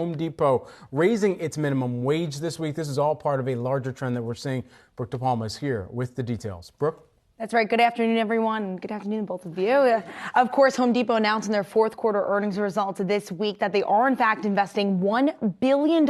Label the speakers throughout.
Speaker 1: Home Depot raising its minimum wage this week. This is all part of a larger trend that we're seeing. Brooke DiPalma is here with the details. Brooke?
Speaker 2: That's right. Good afternoon, everyone. Good afternoon, both of you. Of course, Home Depot announced in their fourth quarter earnings results this week that they are, in fact, investing $1 billion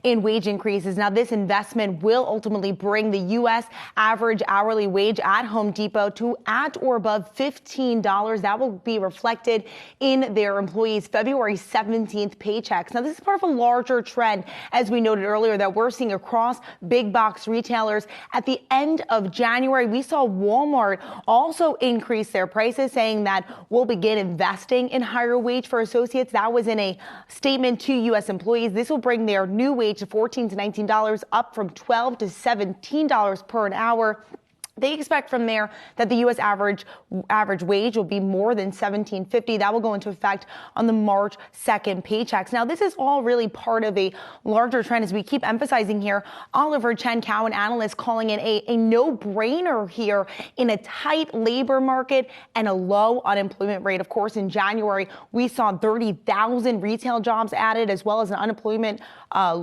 Speaker 2: in wage increases. Now, this investment will ultimately bring the U.S. average hourly wage at Home Depot to at or above $15. That will be reflected in their employees' February 17th paychecks. Now, this is part of a larger trend, as we noted earlier, that we're seeing across big box retailers. At the end of January, we saw Walmart also increased their prices, saying that we'll begin investing in higher wage for associates. That was in a statement to U.S. employees. This will bring their new wage to $14 to $19, up from $12 to $17 per an hour. They expect from there that the U.S. average wage will be more than $17.50. That will go into effect on the March 2nd paychecks. Now, this is all really part of a larger trend, as we keep emphasizing here. Oliver Chen, Cowen analyst, calling it a no-brainer here in a tight labor market and a low unemployment rate. Of course, in January, we saw 30,000 retail jobs added, as well as an unemployment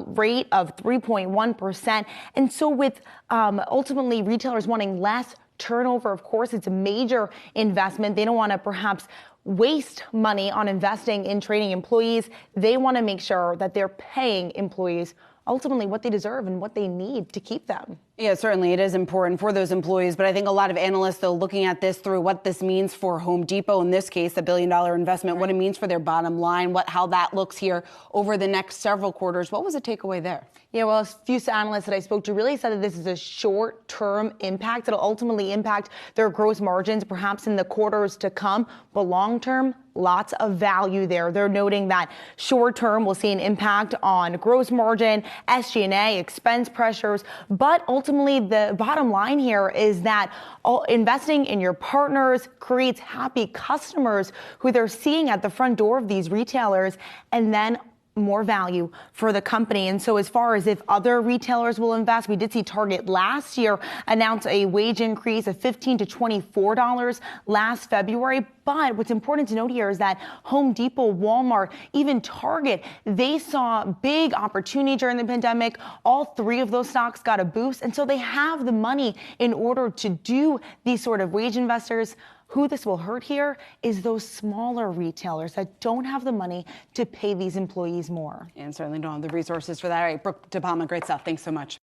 Speaker 2: rate of 3.1%. And so with ultimately retailers wanting less turnover, of course, it's a major investment. They don't want to perhaps waste money on investing in training employees. They want to make sure that they're paying employees ultimately what they deserve and what they need to keep them.
Speaker 3: Yeah, certainly it is important for those employees. But I think a lot of analysts, though, looking at this through what this means for Home Depot, in this case, the billion-dollar investment, what it means for their bottom line, how that looks here over the next several quarters. What was the takeaway there?
Speaker 2: Yeah, well, a few analysts that I spoke to really said that this is a short-term impact. It'll ultimately impact their gross margins, perhaps in the quarters to come. But long-term, lots of value there. They're noting that short-term we'll see an impact on gross margin, SG&A, expense pressures. But ultimately, the bottom line here is that investing in your partners creates happy customers who they're seeing at the front door of these retailers, and then more value for the company. And so as far as if other retailers will invest, we did see Target last year announce a wage increase of $15 to $24 last February. But what's important to note here is that Home Depot, Walmart, even Target, they saw big opportunity during the pandemic. All three of those stocks got a boost. And so they have the money in order to do these sort of wage investors. Who this will hurt here is those smaller retailers that don't have the money to pay these employees more.
Speaker 3: And certainly don't have the resources for that. All right, Brooke DiPalma, great stuff. Thanks so much.